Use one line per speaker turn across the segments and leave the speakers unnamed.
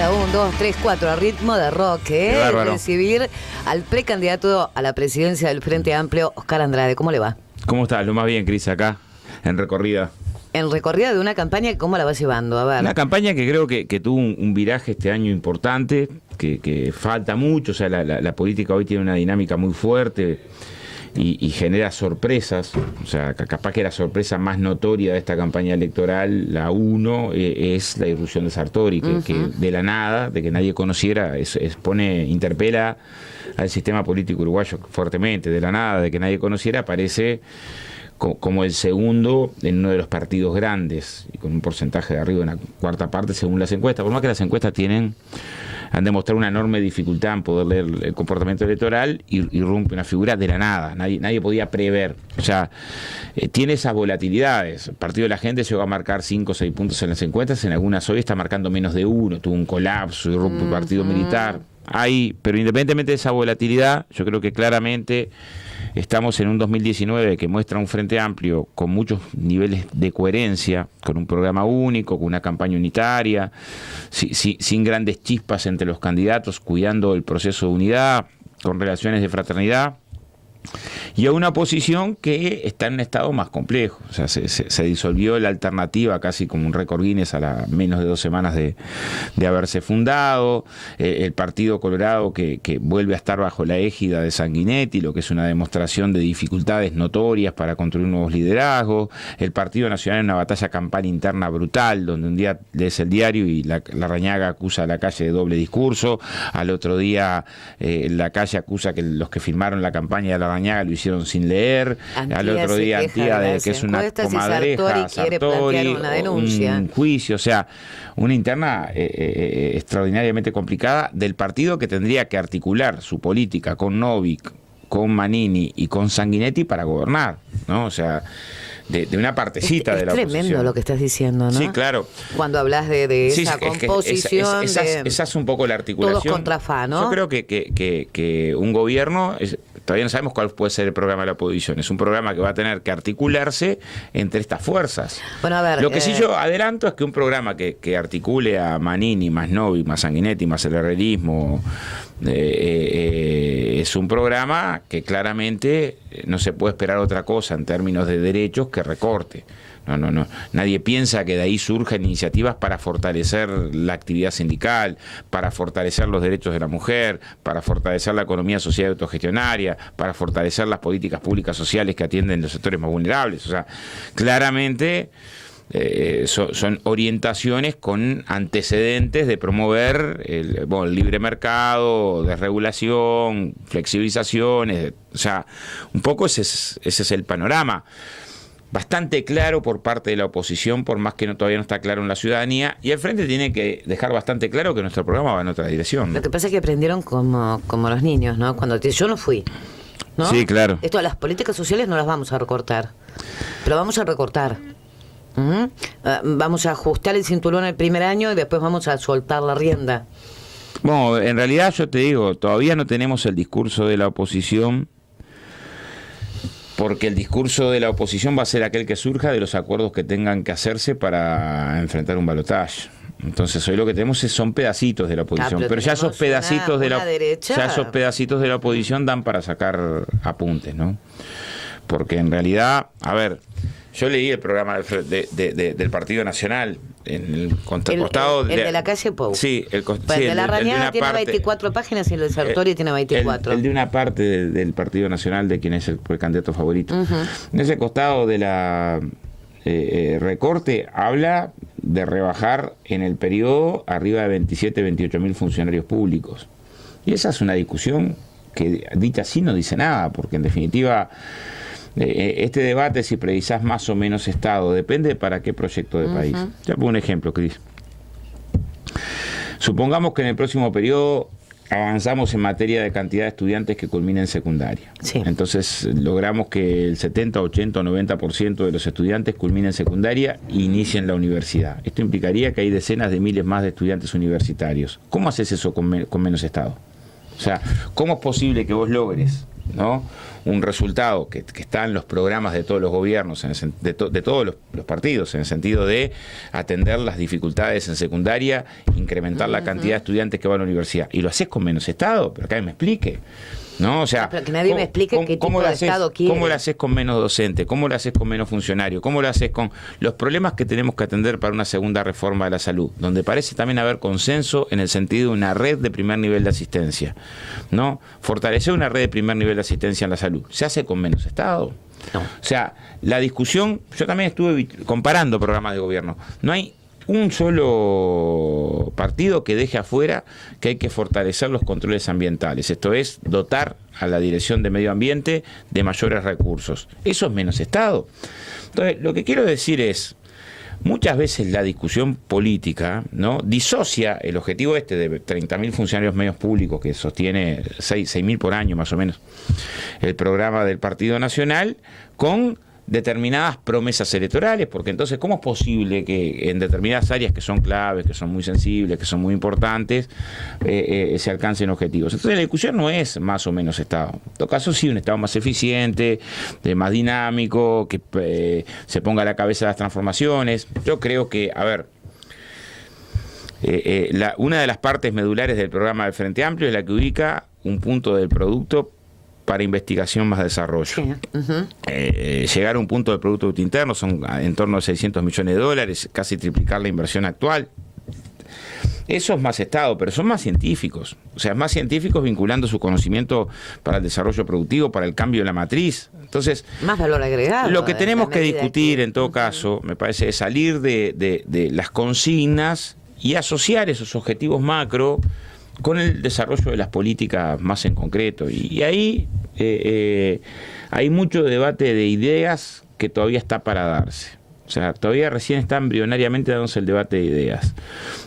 fiesta, 1, 2, 3, 4, a ritmo de rock, recibir al precandidato a la presidencia del Frente Amplio, Oscar Andrade. ¿Cómo le va?
¿Cómo estás? Lo más bien, Cris, acá, en recorrida.
En recorrida de una campaña, ¿cómo la vas llevando? A ver.
Una campaña que creo que tuvo un viraje este año importante, que falta mucho, o sea, la política hoy tiene una dinámica muy fuerte y genera sorpresas, o sea, capaz que la sorpresa más notoria de esta campaña electoral, la uno, es la irrupción de Sartori, que de la nada, de que nadie conociera, interpela al sistema político uruguayo fuertemente, de la nada, de que nadie conociera, aparece como el segundo en uno de los partidos grandes, y con un porcentaje de arriba de una cuarta parte según las encuestas, por más que las encuestas han demostrado una enorme dificultad en poder leer el comportamiento electoral, y irrumpe una figura de la nada, nadie podía prever, o sea, tiene esas volatilidades. El Partido de la Gente llegó a marcar 5 o 6 puntos en las encuestas, en algunas hoy está marcando menos de 1, tuvo un colapso, irrumpe el Partido Militar, pero independientemente de esa volatilidad, yo creo que claramente estamos en un 2019 que muestra un Frente Amplio con muchos niveles de coherencia, con un programa único, con una campaña unitaria, sin grandes chispas entre los candidatos, cuidando el proceso de unidad, con relaciones de fraternidad, y a una oposición que está en un estado más complejo. O sea, se disolvió la alternativa casi como un récord Guinness a menos de 2 semanas de haberse fundado, el Partido Colorado que vuelve a estar bajo la égida de Sanguinetti, lo que es una demostración de dificultades notorias para construir nuevos liderazgos, el Partido Nacional en una batalla campal interna brutal, donde un día lees el diario y la Rañaga acusa a la calle de doble discurso, al otro día la calle acusa que los que firmaron la campaña de la Rañaga lo hicieron sin leer, al otro día Antía de que es una comadreja, Sartori, un juicio, o sea, una interna extraordinariamente complicada del partido que tendría que articular su política con Novik, con Manini y con Sanguinetti para gobernar, ¿no? O sea, de una partecita de la oposición. Es
tremendo lo que estás diciendo, ¿no?
Sí, claro.
Cuando hablas de esa composición.
Esa es un poco la articulación.
Todos contra FA, ¿no?
Yo creo que un gobierno, todavía no sabemos cuál puede ser el programa de la oposición. Es un programa que va a tener que articularse entre estas fuerzas. Bueno, a ver. Lo que sí yo adelanto es que un programa que articule a Manini, más Novi, más Sanguinetti, más el herrerismo, es un programa que claramente no se puede esperar otra cosa en términos de derechos que recorte. No. Nadie piensa que de ahí surjan iniciativas para fortalecer la actividad sindical, para fortalecer los derechos de la mujer, para fortalecer la economía social y autogestionaria, para fortalecer las políticas públicas sociales que atienden los sectores más vulnerables. O sea, claramente son orientaciones con antecedentes de promover el libre mercado, desregulación, flexibilizaciones, o sea, un poco ese es el panorama. Bastante claro por parte de la oposición, por más que todavía no está claro en la ciudadanía, y el Frente tiene que dejar bastante claro que nuestro programa va en otra dirección, ¿no?
Lo que pasa es que aprendieron como los niños, ¿no? Yo no fui, ¿no?
Sí, claro.
Esto, las políticas sociales no las vamos a recortar, pero vamos a recortar. Vamos a ajustar el cinturón el primer año y después vamos a soltar la rienda.
Bueno, en realidad yo te digo, todavía no tenemos el discurso de la oposición, porque el discurso de la oposición va a ser aquel que surja de los acuerdos que tengan que hacerse para enfrentar un balotaje. Entonces hoy lo que tenemos son pedacitos de la oposición, pero ya esos pedacitos esos pedacitos de la oposición dan para sacar apuntes, ¿no? Porque en realidad, a ver, yo leí el programa del Partido Nacional en el costado
el de la calle Pou.
Sí, el
de la Rañaga tiene 24 páginas y el de Sartori tiene 24.
El de una parte del Partido Nacional, de quien es el candidato favorito. En ese costado de la recorte habla de rebajar en el periodo arriba de 27, 28 mil funcionarios públicos. Y esa es una discusión que dicha así no dice nada, porque en definitiva este debate, si precisás más o menos Estado, depende para qué proyecto de país. Ya pongo un ejemplo, Cris. Supongamos que en el próximo periodo avanzamos en materia de cantidad de estudiantes que culminen secundaria. Sí. Entonces logramos que el 70, 80 o 90% de los estudiantes culminen secundaria e inicien la universidad. Esto implicaría que hay decenas de miles más de estudiantes universitarios. ¿Cómo haces eso con menos Estado? O sea, ¿cómo es posible que vos logres ¿no? Un resultado que está en los programas de todos los gobiernos, de todos los partidos, en el sentido de atender las dificultades en secundaria, incrementar la cantidad de estudiantes que van a la universidad. Y lo haces con menos Estado, pero que me explique. ¿No? O sea,
pero que nadie me explique qué tipo de Estado quiere.
¿Cómo lo haces con menos docente? ¿Cómo lo haces con menos funcionario? ¿Cómo lo haces con los problemas que tenemos que atender para una segunda reforma de la salud? Donde parece también haber consenso en el sentido de una red de primer nivel de asistencia, ¿no? Fortalecer una red de primer nivel de asistencia en la salud. ¿Se hace con menos Estado? No. O sea, la discusión, yo también estuve comparando programas de gobierno. No hay un solo partido que deje afuera que hay que fortalecer los controles ambientales. Esto es, dotar a la Dirección de Medio Ambiente de mayores recursos. Eso es menos Estado. Entonces, lo que quiero decir es, muchas veces la discusión política, ¿no?, disocia el objetivo de 30.000 funcionarios medios públicos que sostiene 6.000 por año más o menos el programa del Partido Nacional con determinadas promesas electorales, porque entonces ¿cómo es posible que en determinadas áreas que son claves, que son muy sensibles, que son muy importantes, se alcancen objetivos? Entonces la discusión no es más o menos Estado. En todo caso sí, un Estado más eficiente, más dinámico, que se ponga a la cabeza de las transformaciones. Yo creo que, a ver, una de las partes medulares del programa del Frente Amplio es la que ubica un punto del producto para investigación más desarrollo. Sí. Llegar a un punto del Producto Bruto Interno son en torno a $600 millones, casi triplicar la inversión actual. Eso es más Estado, pero son más científicos. O sea, más científicos vinculando su conocimiento para el desarrollo productivo, para el cambio de la matriz. Entonces,
más valor agregado.
Lo que tenemos que discutir, en todo caso, me parece, es salir de las consignas y asociar esos objetivos macro con el desarrollo de las políticas más en concreto. Y ahí hay mucho debate de ideas que todavía está para darse. O sea, todavía recién está embrionariamente dándose el debate de ideas.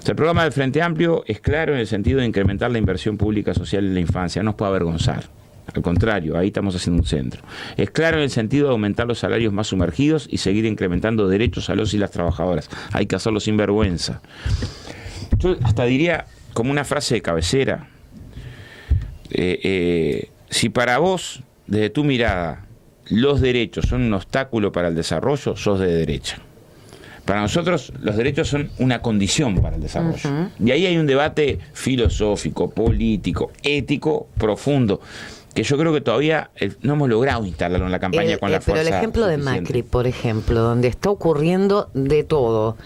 O sea, el programa del Frente Amplio es claro en el sentido de incrementar la inversión pública social en la infancia. No nos puede avergonzar. Al contrario, ahí estamos haciendo un centro. Es claro en el sentido de aumentar los salarios más sumergidos y seguir incrementando derechos a los y las trabajadoras. Hay que hacerlo sin vergüenza. Yo hasta diría, como una frase de cabecera, si para vos, desde tu mirada, los derechos son un obstáculo para el desarrollo, sos de derecha. Para nosotros, los derechos son una condición para el desarrollo. Y ahí hay un debate filosófico, político, ético, profundo, que yo creo que todavía no hemos logrado instalarlo en la campaña con la fuerza.
Pero el ejemplo de Macri, por ejemplo, donde está ocurriendo de todo,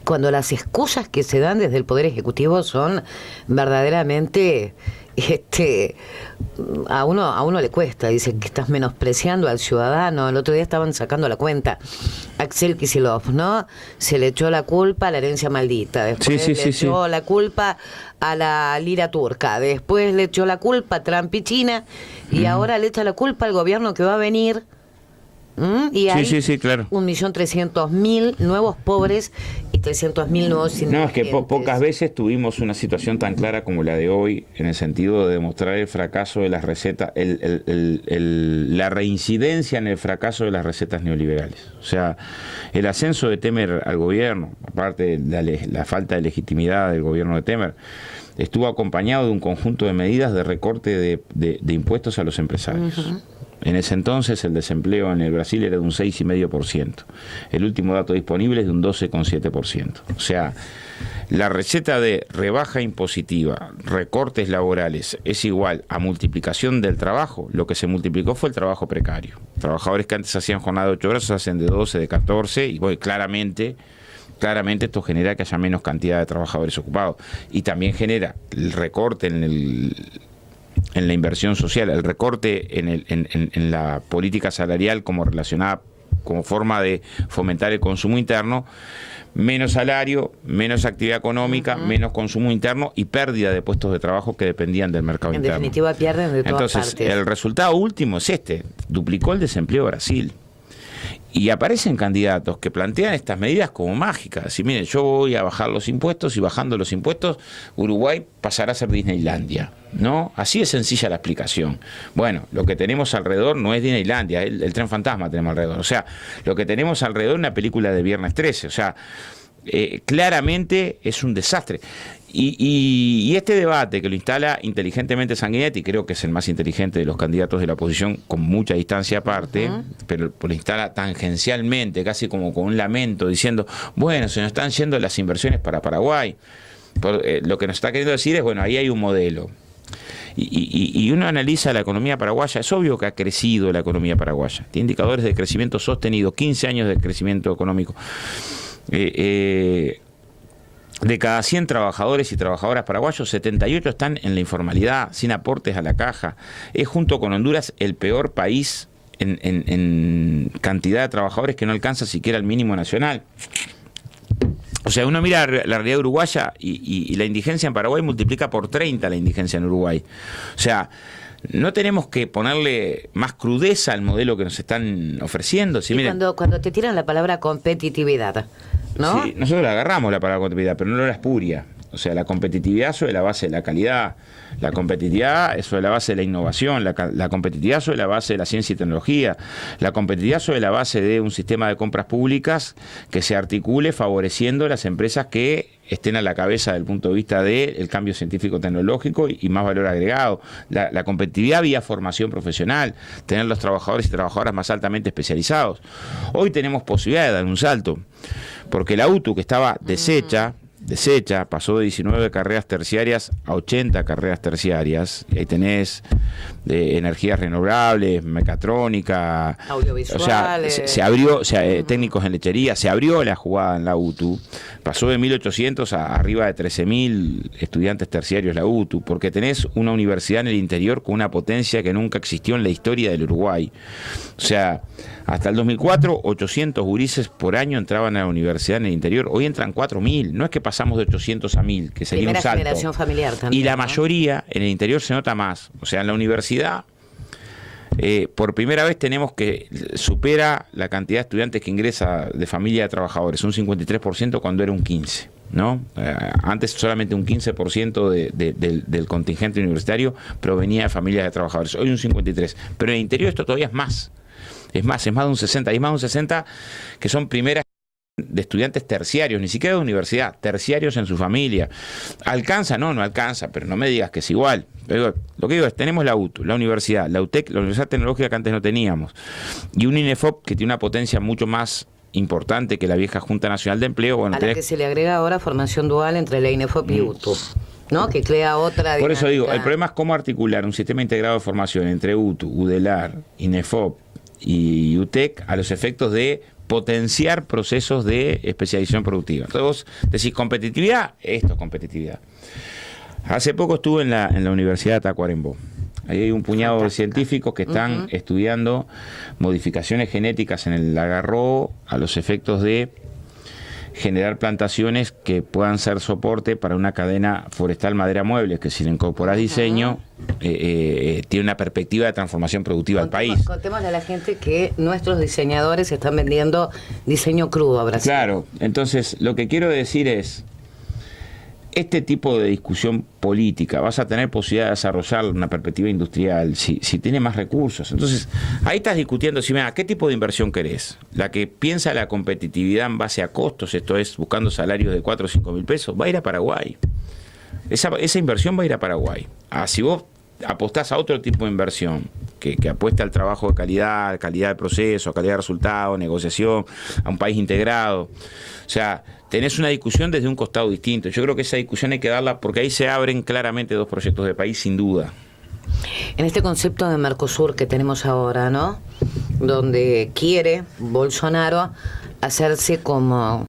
cuando las excusas que se dan desde el Poder Ejecutivo son verdaderamente, a uno le cuesta, dicen que estás menospreciando al ciudadano. El otro día estaban sacando la cuenta, Axel Kicillof, ¿no? Se le echó la culpa a la herencia maldita, después le echó la culpa a la lira turca, después le echó la culpa a Trump y China, y ahora le echa la culpa al gobierno que va a venir. Y hay
claro.
1.300.000 nuevos pobres y 300.000 nuevos indigentes.
No, es que pocas veces tuvimos una situación tan clara como la de hoy, en el sentido de demostrar el fracaso de las recetas, la reincidencia en el fracaso de las recetas neoliberales. O sea, el ascenso de Temer al gobierno, aparte de la falta de legitimidad del gobierno de Temer, estuvo acompañado de un conjunto de medidas de recorte de impuestos a los empresarios. En ese entonces el desempleo en el Brasil era de un 6,5%. El último dato disponible es de un 12,7%. O sea, la receta de rebaja impositiva, recortes laborales, es igual a multiplicación del trabajo. Lo que se multiplicó fue el trabajo precario. Trabajadores que antes hacían jornada de 8 horas hacen de 12, de 14, y bueno, claramente esto genera que haya menos cantidad de trabajadores ocupados. Y también genera el recorte en la inversión social, el recorte en la política salarial como relacionada, como forma de fomentar el consumo interno, menos salario, menos actividad económica, menos consumo interno y pérdida de puestos de trabajo que dependían del mercado interno.
En definitiva pierden de todas partes.
Entonces, el resultado último es duplicó el desempleo Brasil. Y aparecen candidatos que plantean estas medidas como mágicas. Y miren, yo voy a bajar los impuestos y bajando los impuestos, Uruguay pasará a ser Disneylandia, ¿no? Así es sencilla la explicación. Bueno, lo que tenemos alrededor no es Disneylandia, el tren fantasma tenemos alrededor. O sea, lo que tenemos alrededor es una película de Viernes 13. O sea, claramente es un desastre. Y este debate que lo instala inteligentemente Sanguinetti, creo que es el más inteligente de los candidatos de la oposición, con mucha distancia aparte, pero lo instala tangencialmente, casi como con un lamento, diciendo, bueno, se nos están yendo las inversiones para Paraguay. Lo que nos está queriendo decir es, bueno, ahí hay un modelo. Y uno analiza la economía paraguaya, es obvio que ha crecido la economía paraguaya, tiene indicadores de crecimiento sostenido, 15 años de crecimiento económico. De cada 100 trabajadores y trabajadoras paraguayos, 78 están en la informalidad, sin aportes a la caja. Es, junto con Honduras, el peor país en cantidad de trabajadores, que no alcanza siquiera el mínimo nacional. O sea, uno mira la realidad uruguaya y la indigencia en Paraguay multiplica por 30 la indigencia en Uruguay. O sea, no tenemos que ponerle más crudeza al modelo que nos están ofreciendo. Si miren,
cuando te tiran la palabra competitividad, ¿no?
Sí, nosotros la agarramos la palabra competitividad, pero no la espuria. O sea, la competitividad sobre la base de la calidad, la competitividad es sobre la base de la innovación, la competitividad sobre la base de la ciencia y tecnología, la competitividad sobre la base de un sistema de compras públicas que se articule favoreciendo las empresas que estén a la cabeza del punto de vista del cambio científico-tecnológico y más valor agregado. La competitividad vía formación profesional, tener los trabajadores y trabajadoras más altamente especializados. Hoy tenemos posibilidad de dar un salto, porque la UTU, que estaba deshecha, pasó de 19 carreras terciarias a 80 carreras terciarias, y ahí tenés energías renovables, mecatrónica,
audiovisuales,
o sea, se abrió, técnicos en lechería, se abrió la jugada en la UTU, pasó de 1.800 a arriba de 13.000 estudiantes terciarios la UTU, porque tenés una universidad en el interior con una potencia que nunca existió en la historia del Uruguay. O sea, hasta el 2004, 800 gurises por año entraban a la universidad en el interior. Hoy entran 4.000. No es que pasamos de 800 a 1.000, que sería un salto.
Generación familiar también,
y la
¿no?
mayoría en el interior se nota más. O sea, en la universidad, por primera vez tenemos que supera la cantidad de estudiantes que ingresa de familia de trabajadores. Un 53% cuando era un 15%. ¿No? Antes solamente un 15% del contingente universitario provenía de familias de trabajadores. Hoy un 53%. Pero en el interior esto todavía es más. Es más de un 60%. Hay más de un 60% que son primeras de estudiantes terciarios, ni siquiera de universidad, terciarios en su familia. ¿Alcanza? No alcanza, pero no me digas que es igual. Pero lo que digo es, tenemos la UTU, la universidad, la UTEC, la Universidad Tecnológica que antes no teníamos, y un INEFOP que tiene una potencia mucho más importante que la vieja Junta Nacional de Empleo. Bueno,
a la que se le agrega ahora formación dual entre la INEFOP y UTU, ¿no? Que crea otra dinámica.
Por eso digo, el problema es cómo articular un sistema integrado de formación entre UTU, UDELAR, INEFOP y UTEC a los efectos de potenciar procesos de especialización productiva. Entonces vos decís competitividad, esto es competitividad. Hace poco estuve en la Universidad de Tacuarembó. Ahí hay un puñado de científicos que están estudiando modificaciones genéticas en el agarró a los efectos de generar plantaciones que puedan ser soporte para una cadena forestal madera muebles, que si le incorporás diseño, tiene una perspectiva de transformación productiva al país.
Contémosle a la gente que nuestros diseñadores están vendiendo diseño crudo a Brasil.
Claro, entonces lo que quiero decir es, este tipo de discusión política, vas a tener posibilidad de desarrollar una perspectiva industrial si tiene más recursos. Entonces, ahí estás discutiendo, si mira, ¿qué tipo de inversión querés? La que piensa la competitividad en base a costos, esto es, buscando salarios de 4 o 5 mil pesos, va a ir a Paraguay. Esa inversión va a ir a Paraguay. Si vos apostás a otro tipo de inversión, que apuesta al trabajo de calidad de proceso, a calidad de resultado, negociación, a un país integrado. O sea, tenés una discusión desde un costado distinto. Yo creo que esa discusión hay que darla porque ahí se abren claramente dos proyectos de país, sin duda.
En este concepto de Mercosur que tenemos ahora, ¿no? Donde quiere Bolsonaro hacerse como